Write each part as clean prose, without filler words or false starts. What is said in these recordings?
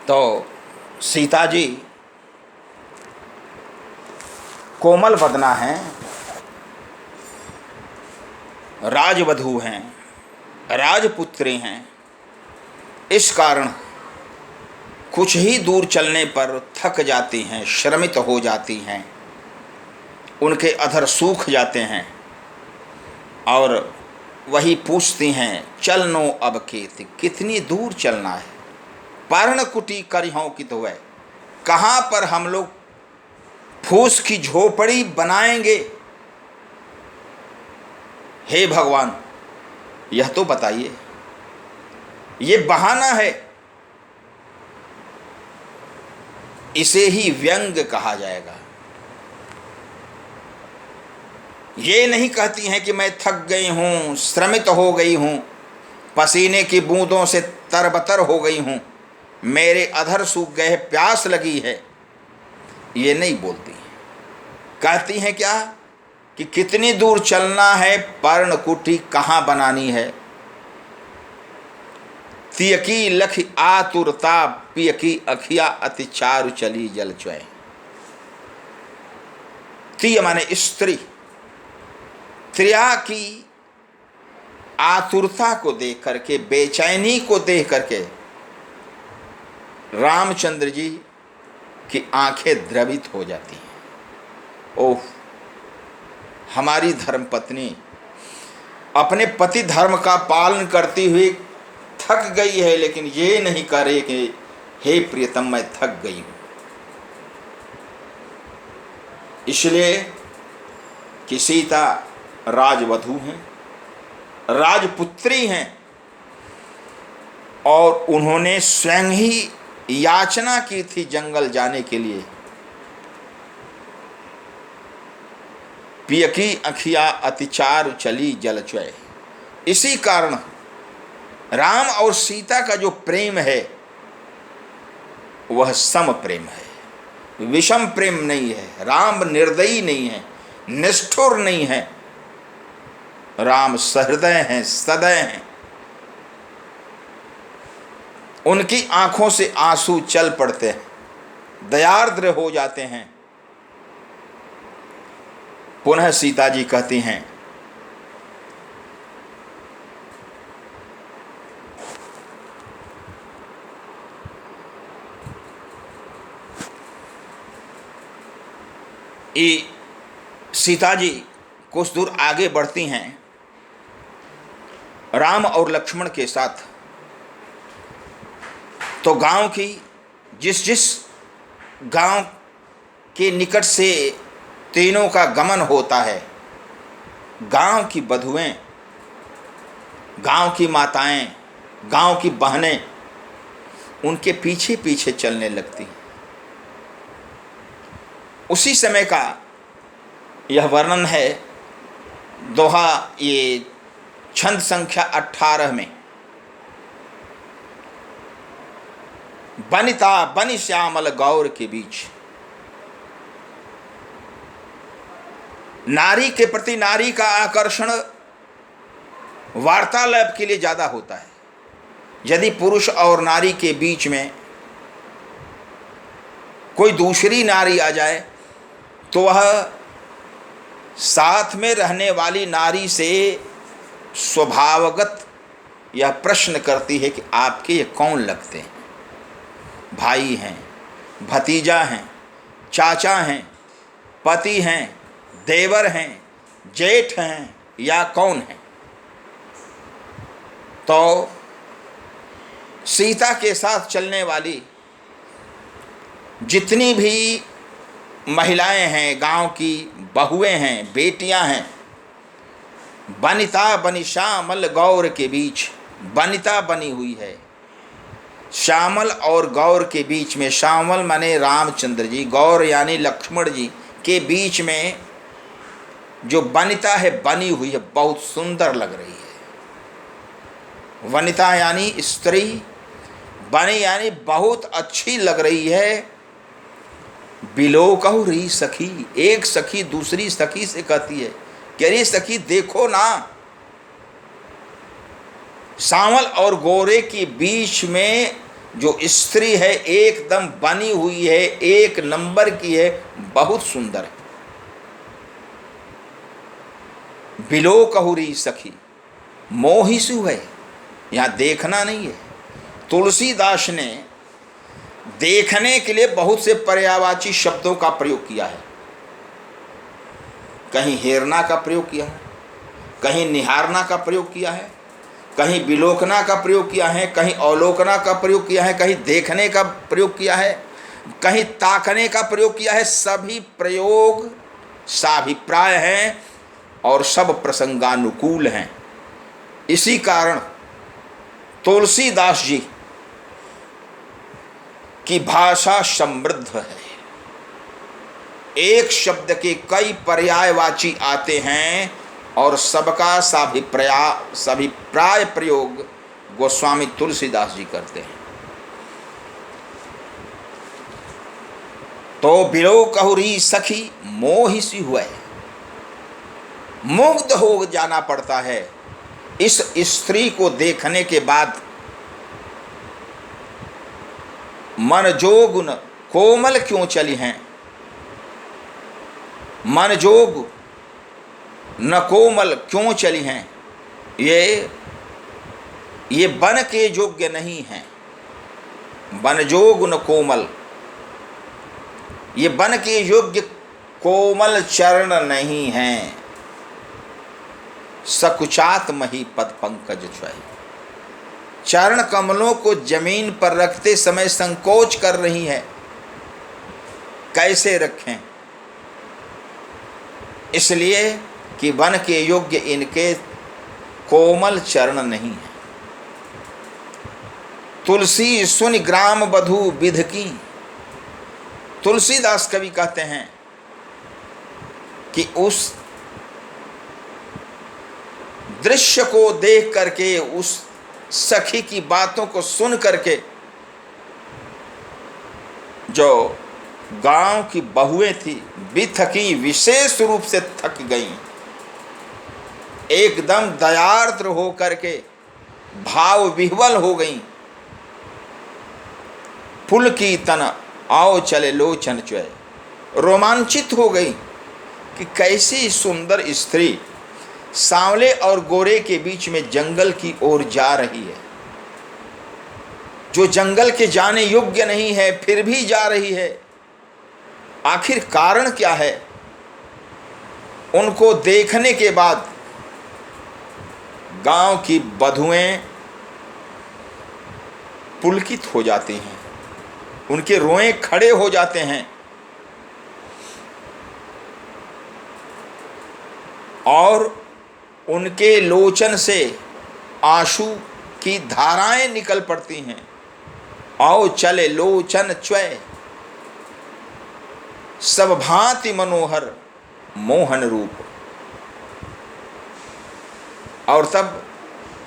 तो सीता जी कोमल वदना हैं, राजवधू हैं, राजपुत्री हैं। इस कारण कुछ ही दूर चलने पर थक जाती हैं, श्रमित हो जाती हैं, उनके अधर सूख जाते हैं और वही पूछती हैं, चलनो अब केत, कितनी दूर चलना है। पर्णकुटी करिहों की तो है, कहाँ पर हम लोग फूस की झोपड़ी बनाएंगे। हे भगवान, यह तो बताइए। ये बहाना है, इसे ही व्यंग कहा जाएगा। ये नहीं कहती हैं कि मैं थक गई हूं, श्रमित हो गई हूं, पसीने की बूंदों से तरबतर हो गई हूं, मेरे अधर सूख गए, प्यास लगी है। ये नहीं बोलती। कहती हैं क्या कि कितनी दूर चलना है, पर्णकुटी कहाँ बनानी है। तियकी लख आतुरता, पियकी अखिया अति चारु चली जल चय। तिय माने स्त्री, त्रिया की आतुरता को देख करके, बेचैनी को देख करके रामचंद्र जी की आंखें द्रवित हो जाती हैं। ओह, हमारी धर्मपत्नी अपने पति धर्म का पालन करती हुई थक गई है, लेकिन ये नहीं करे कि हे प्रियतम मैं थक गई हूं। इसलिए कि सीता राजवधू हैं, राजपुत्री हैं और उन्होंने स्वयं ही याचना की थी जंगल जाने के लिए। पियकी अखिया अतिचार चली जलचय। इसी कारण राम और सीता का जो प्रेम है वह सम प्रेम है, विषम प्रेम नहीं है। राम निर्दयी नहीं है, निष्ठुर नहीं है। राम सहृदय हैं, सदय हैं। उनकी आंखों से आंसू चल पड़ते हैं, दयार्द्र हो जाते हैं। पुनः सीता जी कहती हैं, सीता जी कुछ दूर आगे बढ़ती हैं राम और लक्ष्मण के साथ। तो गांव की जिस गांव के निकट से तीनों का गमन होता है, गांव की बधुएं, गांव की माताएं, गांव की बहनें उनके पीछे पीछे चलने लगती। उसी समय का यह वर्णन है दोहा, ये छंद संख्या 18 में। बनिता बनि श्यामल गौर के बीच। नारी के प्रति नारी का आकर्षण वार्तालाप के लिए ज़्यादा होता है। यदि पुरुष और नारी के बीच में कोई दूसरी नारी आ जाए तो वह साथ में रहने वाली नारी से स्वभावगत यह प्रश्न करती है कि आपके ये कौन लगते हैं, भाई हैं, भतीजा हैं, चाचा हैं, पति हैं, देवर हैं, जेठ हैं या कौन हैं। तो सीता के साथ चलने वाली जितनी भी महिलाएं हैं, गांव की बहुएं हैं, बेटियां हैं, बनिता बनी श्यामल गौर के बीच, बनिता बनी हुई है श्यामल और गौर के बीच में। श्यामल माने रामचंद्र जी, गौर यानी लक्ष्मण जी के बीच में जो वनिता है बनी हुई है, बहुत सुंदर लग रही है। वनिता यानी स्त्री, बनी यानी बहुत अच्छी लग रही है। बिलो कहू री सखी, एक सखी दूसरी सखी से कहती है कि अरे सखी देखो ना, सांवल और गोरे के बीच में जो स्त्री है एकदम बनी हुई है, एक नंबर की है, बहुत सुंदर है। बिलो कहुरी सखी मोहिसु है, यहाँ देखना नहीं है। तुलसीदास ने देखने के लिए बहुत से पर्यायवाची शब्दों का प्रयोग किया है। कहीं हेरना का प्रयोग किया है, कहीं निहारना का प्रयोग किया है, कहीं विलोकना का प्रयोग किया है, कहीं अवलोकना का प्रयोग किया है, कहीं देखने का प्रयोग किया है, कहीं ताकने का प्रयोग किया है। सभी प्रयोग साभिप्राय हैं और सब प्रसंगानुकूल हैं। इसी कारण तुलसीदास जी की भाषा समृद्ध है। एक शब्द के कई पर्यायवाची आते हैं और सबका सभिप्राय प्रयोग गोस्वामी तुलसीदास जी करते हैं। तो बिलो कहुरी सखी मोहिसी हुए, मुग्ध हो जाना पड़ता है इस स्त्री को देखने के बाद। मन जोग कोमल क्यों चली हैं, मन जोग न कोमल क्यों चली हैं, ये बन के योग्य नहीं हैं। बन जोग न कोमल, ये बन के योग्य कोमल चरण नहीं हैं। सकुचात मही पद पंकज छुआई, चरण कमलों को जमीन पर रखते समय संकोच कर रही है। कैसे रखें, इसलिए कि वन के योग्य इनके कोमल चरण नहीं है। तुलसी सुन ग्राम बधू विध की, तुलसीदास कवि कहते हैं कि उस दृश्य को देख करके, उस सखी की बातों को सुन करके जो गांव की बहुएं थी बिथकी, विशेष रूप से थक गईं। एकदम दयार्द्र हो करके भाव विह्वल हो गईं। फुल की तन आओ चले लोचन चुए, रोमांचित हो गई कि कैसी सुंदर स्त्री सांवले और गोरे के बीच में जंगल की ओर जा रही है। जो जंगल के जाने योग्य नहीं है फिर भी जा रही है। आखिर कारण क्या है? उनको देखने के बाद गांव की बधुएं पुलकित हो जाती हैं, उनके रोए खड़े हो जाते हैं और उनके लोचन से आंसू की धाराएं निकल पड़ती हैं। आओ चले लोचन च्वय, सब भांति मनोहर मोहन रूप। और तब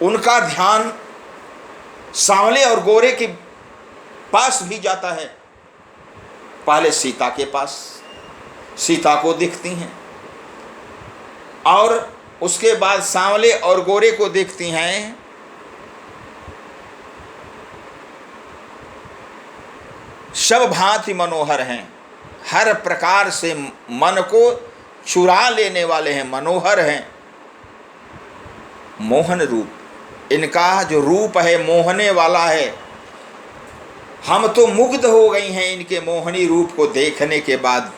उनका ध्यान सांवले और गोरे के पास भी जाता है। पहले सीता के पास, सीता को दिखती हैं और उसके बाद सांवले और गोरे को देखती हैं। सब भांति मनोहर हैं, हर प्रकार से मन को चुरा लेने वाले हैं, मनोहर हैं। मोहन रूप, इनका जो रूप है मोहने वाला है। हम तो मुग्ध हो गई हैं इनके मोहनी रूप को देखने के बाद।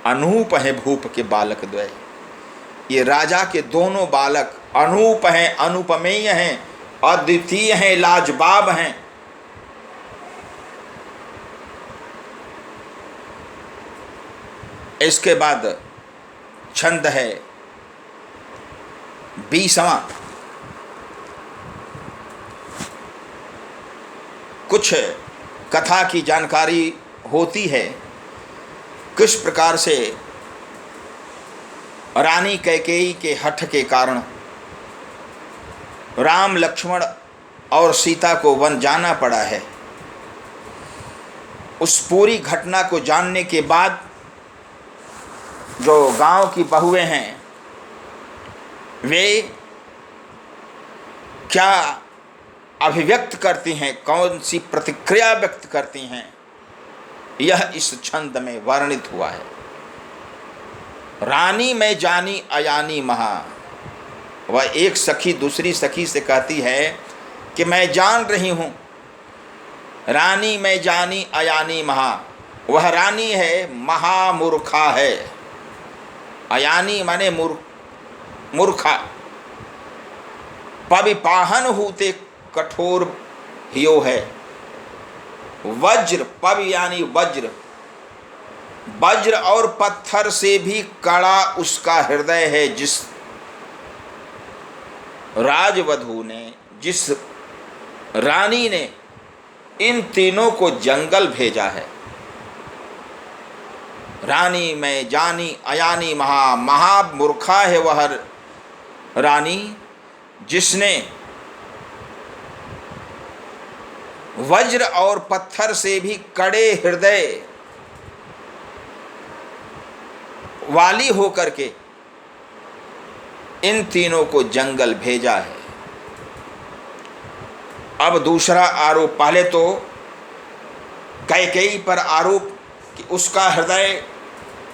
अनूप है भूप के बालक द्वय, ये राजा के दोनों बालक अनूप हैं, अनुपमेय हैं, अद्वितीय हैं, लाजवाब हैं। इसके बाद छंद है 20वां। कुछ कथा की जानकारी होती है किस प्रकार से रानी कैकेयी के हठ के कारण राम लक्ष्मण और सीता को वन जाना पड़ा है। उस पूरी घटना को जानने के बाद जो गांव की बहुएं हैं वे क्या अभिव्यक्त करती हैं, कौन सी प्रतिक्रिया व्यक्त करती हैं, यह इस छंद में वर्णित हुआ है। रानी मैं जानी अयानी महा, वह एक सखी दूसरी सखी से कहती है कि मैं जान रही हूँ, रानी मैं जानी अयानी महा, वह रानी है महामूर्खा है। अयानी माने मूर्खा। पविपाहन होते कठोर हियो है। वज्र, पव यानी वज्र, वज्र और पत्थर से भी कड़ा उसका हृदय है। जिस राजवधू ने, जिस रानी ने इन तीनों को जंगल भेजा है। रानी मैं जानी अयानी महा, महामूर्खा है वह रानी जिसने वज्र और पत्थर से भी कड़े हृदय वाली होकर के इन तीनों को जंगल भेजा है। अब दूसरा आरोप, पहले तो कैकेयी पर आरोप कि उसका हृदय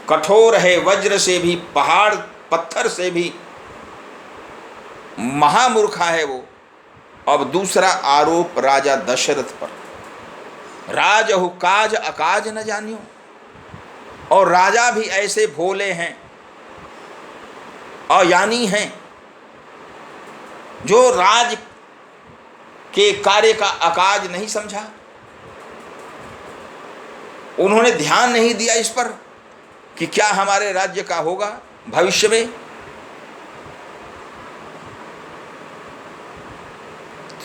कठोर है, वज्र से भी, पहाड़ पत्थर से भी महामूर्खा है वो। अब दूसरा आरोप राजा दशरथ पर, राजहु काज अकाज न जानियो, और राजा भी ऐसे भोले हैं, अयानी हैं, जो राज के कार्य का अकाज नहीं समझा। उन्होंने ध्यान नहीं दिया इस पर कि क्या हमारे राज्य का होगा भविष्य में।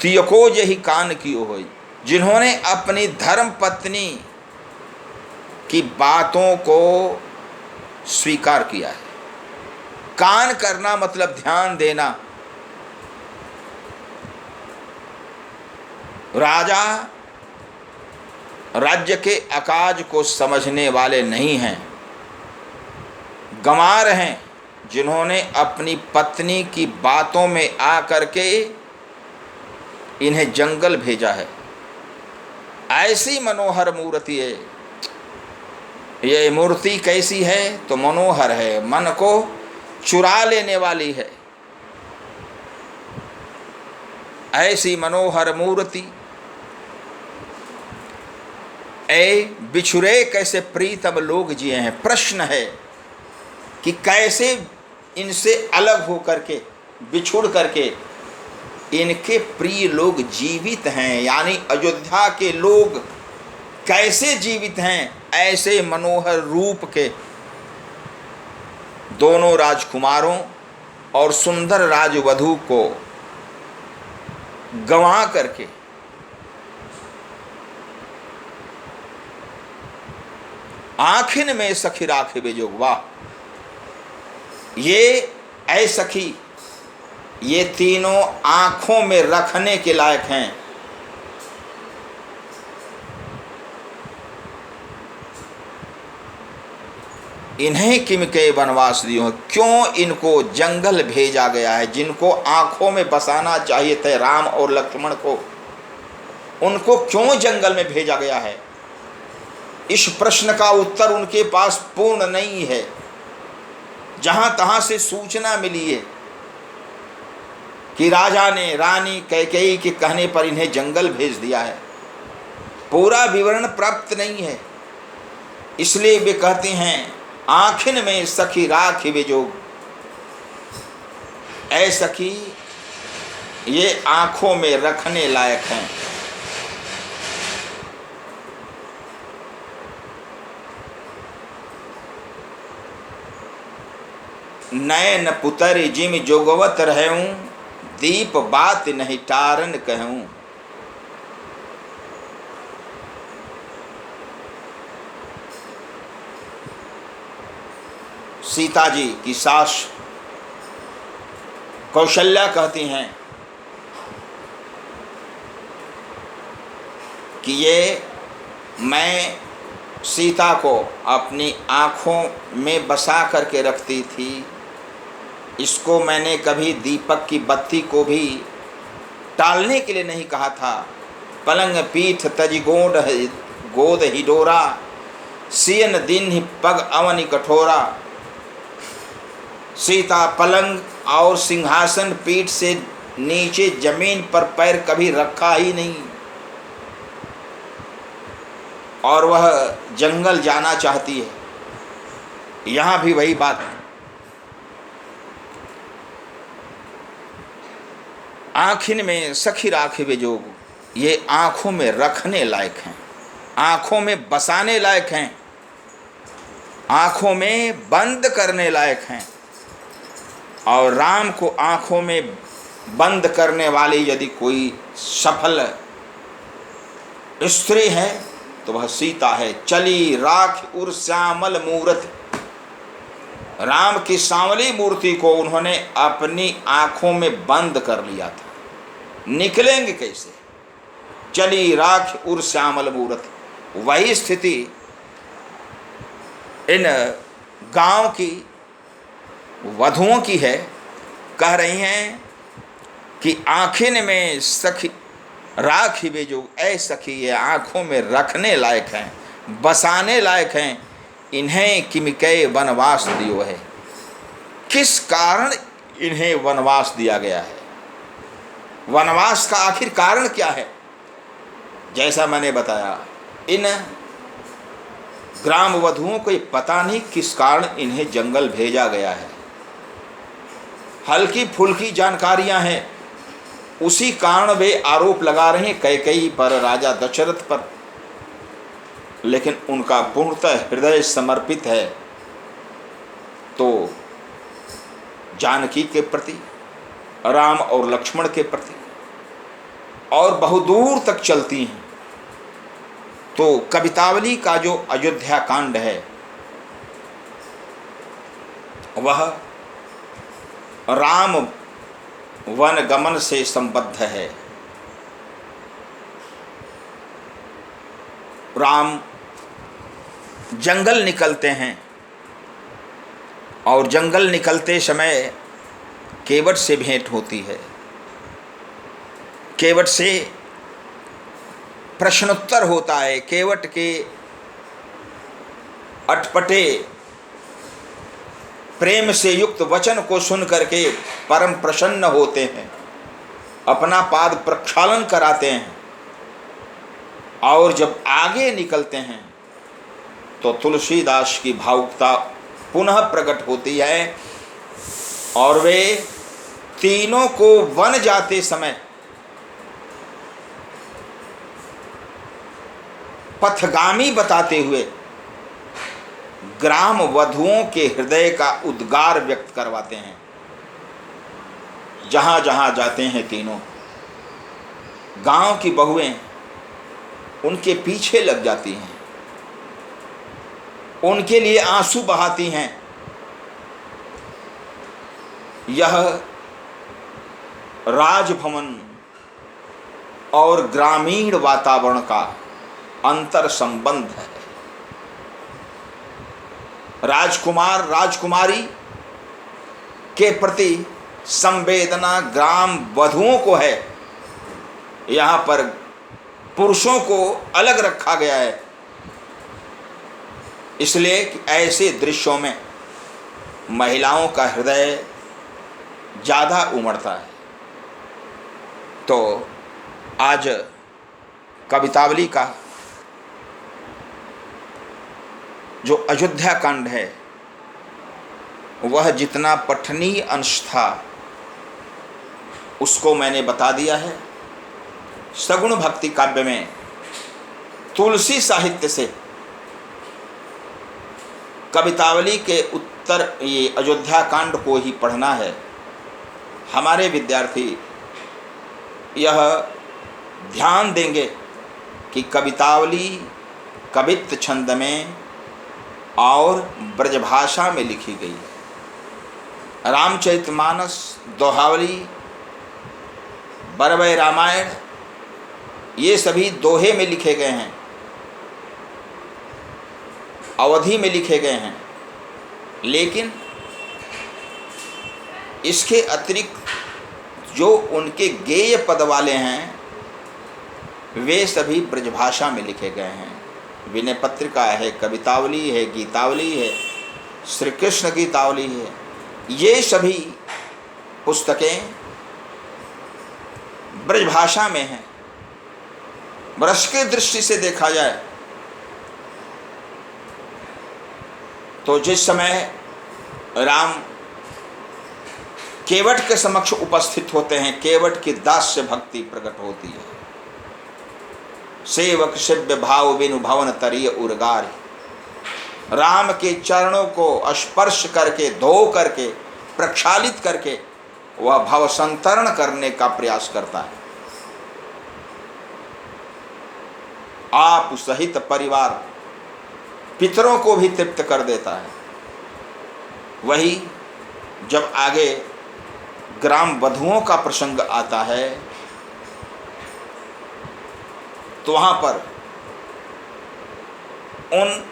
तियको यही कान कियो होई, जिन्होंने अपनी धर्म पत्नी की बातों को स्वीकार किया है। कान करना मतलब ध्यान देना। राजा राज्य के अकाज को समझने वाले नहीं हैं, गंवार हैं, जिन्होंने अपनी पत्नी की बातों में आकर के इन्हें जंगल भेजा है। ऐसी मनोहर मूर्ति है। ये मूर्ति कैसी है तो मनोहर है, मन को चुरा लेने वाली है। ऐसी मनोहर मूर्ति ए बिछुरे कैसे प्रीतम लोग जिए हैं। प्रश्न है कि कैसे इनसे अलग होकर के, बिछुड़ करके इनके प्रिय लोग जीवित हैं, यानी अयोध्या के लोग कैसे जीवित हैं। ऐसे मनोहर रूप के दोनों राजकुमारों और सुंदर राजवधू को गंवा करके आखिन में सखी राखे बेजोग। वाह, ये ऐ सखी, ये तीनों आंखों में रखने के लायक हैं। इन्हें किम के वनवास दियो, क्यों इनको जंगल भेजा गया है। जिनको आंखों में बसाना चाहिए थे राम और लक्ष्मण को, उनको क्यों जंगल में भेजा गया है। इस प्रश्न का उत्तर उनके पास पूर्ण नहीं है। जहां तहां से सूचना मिली है कि राजा ने रानी कैकेयी के कहने पर इन्हें जंगल भेज दिया है, पूरा विवरण प्राप्त नहीं है। इसलिए वे कहते हैं आखिन में सखी राखी बेजोग। ऐ सखी, ये आंखों में रखने लायक हैं। नयन पुतर जिम जोगवत रहूं, दीप बात नहीं टारन कहूं। सीता जी की सास कौशल्या कहती हैं कि ये मैं सीता को अपनी आँखों में बसा करके रखती थी। इसको मैंने कभी दीपक की बत्ती को भी टालने के लिए नहीं कहा था। पलंग पीठ तज गोद ही डोरा, सियन दिन ही पग अवनि कठोरा। सीता पलंग और सिंहासन पीठ से नीचे जमीन पर पैर कभी रखा ही नहीं, और वह जंगल जाना चाहती है। यहाँ भी वही बात है। आँखिन में सखी राखी बेजोग, ये आँखों में रखने लायक हैं, आँखों में बसाने लायक हैं, आँखों में बंद करने लायक हैं। और राम को आँखों में बंद करने वाली यदि कोई सफल स्त्री है तो वह सीता है। चली राख उर श्यामल मूर्ति, राम की सांवली मूर्ति को उन्होंने अपनी आँखों में बंद कर लिया था। निकलेंगे कैसे? चली राख उर श्यामल मूर्ति। वही स्थिति इन गांव की वधुओं की है। कह रही हैं कि आँखिन में सखी राखी बेजो, ऐ सखी ये आँखों में रखने लायक हैं, बसाने लायक हैं, इन्हें किमिकै वनवास दियो है। किस कारण इन्हें वनवास दिया गया है? वनवास का आखिर कारण क्या है? जैसा मैंने बताया, इन ग्राम वधुओं को ये पता नहीं किस कारण इन्हें जंगल भेजा गया है। हल्की फुल्की जानकारियां हैं, उसी कारण वे आरोप लगा रहे हैं कैकेयी पर, राजा दशरथ पर, लेकिन उनका पूर्णतः हृदय समर्पित है तो जानकी के प्रति, राम और लक्ष्मण के प्रति, और बहुत दूर तक चलती हैं। तो कवितावली का जो अयोध्या कांड है वह राम वन गमन से संबद्ध है। राम जंगल निकलते हैं और जंगल निकलते समय केवट से भेंट होती है। केवट से प्रश्नोत्तर होता है। केवट के अटपटे प्रेम से युक्त वचन को सुन करके परम प्रसन्न होते हैं, अपना पाद प्रक्षालन कराते हैं, और जब आगे निकलते हैं तो तुलसीदास की भावुकता पुनः प्रकट होती है और वे तीनों को वन जाते समय पथगामी बताते हुए ग्राम वधुओं के हृदय का उद्गार व्यक्त करवाते हैं। जहाँ जहाँ जाते हैं तीनों, गांव की बहुएं उनके पीछे लग जाती हैं, उनके लिए आंसू बहाती हैं। यह राजभवन और ग्रामीण वातावरण का अंतर संबंध है। राजकुमार राजकुमारी के प्रति संवेदना ग्राम वधुओं को है। यहाँ पर पुरुषों को अलग रखा गया है, इसलिए कि ऐसे दृश्यों में महिलाओं का हृदय ज़्यादा उमड़ता है। तो आज कवितावली का जो अयोध्या कांड है वह जितना पठनीय अंश था उसको मैंने बता दिया है। सगुण भक्ति काव्य में तुलसी साहित्य से कवितावली के उत्तर ये अयोध्या कांड को ही पढ़ना है। हमारे विद्यार्थी यह ध्यान देंगे कि कवितावली कवित्त छंद में और ब्रजभाषा में लिखी गई है। रामचरितमानस, दोहावली, बरवय रामायण ये सभी दोहे में लिखे गए हैं, अवधि में लिखे गए हैं, लेकिन इसके अतिरिक्त जो उनके गेय पद वाले हैं वे सभी ब्रजभाषा में लिखे गए हैं। विनय पत्रिका है, कवितावली है, गीतावली है, श्री कृष्ण गीतावली है, ये सभी पुस्तकें ब्रजभाषा में हैं। रस की दृष्टि से देखा जाए तो जिस समय राम केवट के समक्ष उपस्थित होते हैं, केवट की दास्य भक्ति प्रकट होती है। सेवक शिव्य भाव बिनु भवन तरिय उर्गार, राम के चरणों को स्पर्श करके, धो करके, प्रक्षालित करके वह भव संतरण करने का प्रयास करता है। आप सहित परिवार पितरों को भी तृप्त कर देता है। वही जब आगे ग्राम वधुओं का प्रसंग आता है तो वहां पर उन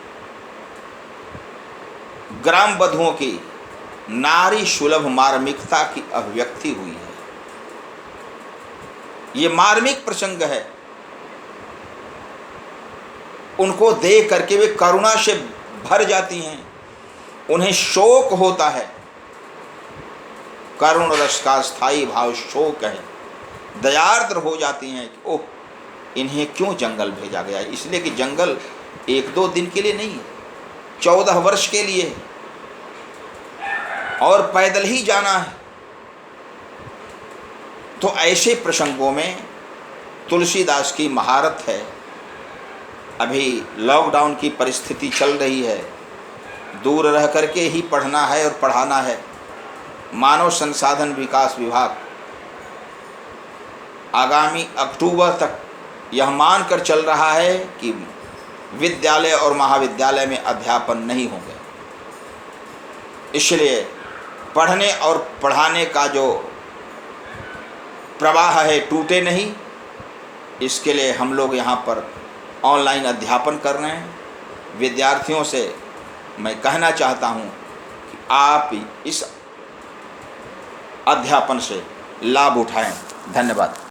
ग्राम वधुओं की नारी सुलभ मार्मिकता की अभिव्यक्ति हुई है। ये मार्मिक प्रसंग है। उनको देख करके वे करुणा से भर जाती हैं, उन्हें शोक होता है। करुण रस का स्थायी भाव शोक है। दयार्द्र हो जाती हैं कि ओह, इन्हें क्यों जंगल भेजा गया। इसलिए कि जंगल 1-2 दिन के लिए नहीं है, 14 वर्ष के लिए है और पैदल ही जाना है। तो ऐसे प्रसंगों में तुलसीदास की महारत है। अभी लॉकडाउन की परिस्थिति चल रही है, दूर रह करके ही पढ़ना है और पढ़ाना है। मानव संसाधन विकास विभाग आगामी अक्टूबर तक यह मानकर चल रहा है कि विद्यालय और महाविद्यालय में अध्यापन नहीं होंगे। इसलिए पढ़ने और पढ़ाने का जो प्रवाह है टूटे नहीं, इसके लिए हम लोग यहाँ पर ऑनलाइन अध्यापन कर रहे हैं। विद्यार्थियों से मैं कहना चाहता हूँ कि आप इस अध्यापन से लाभ उठाएं। धन्यवाद।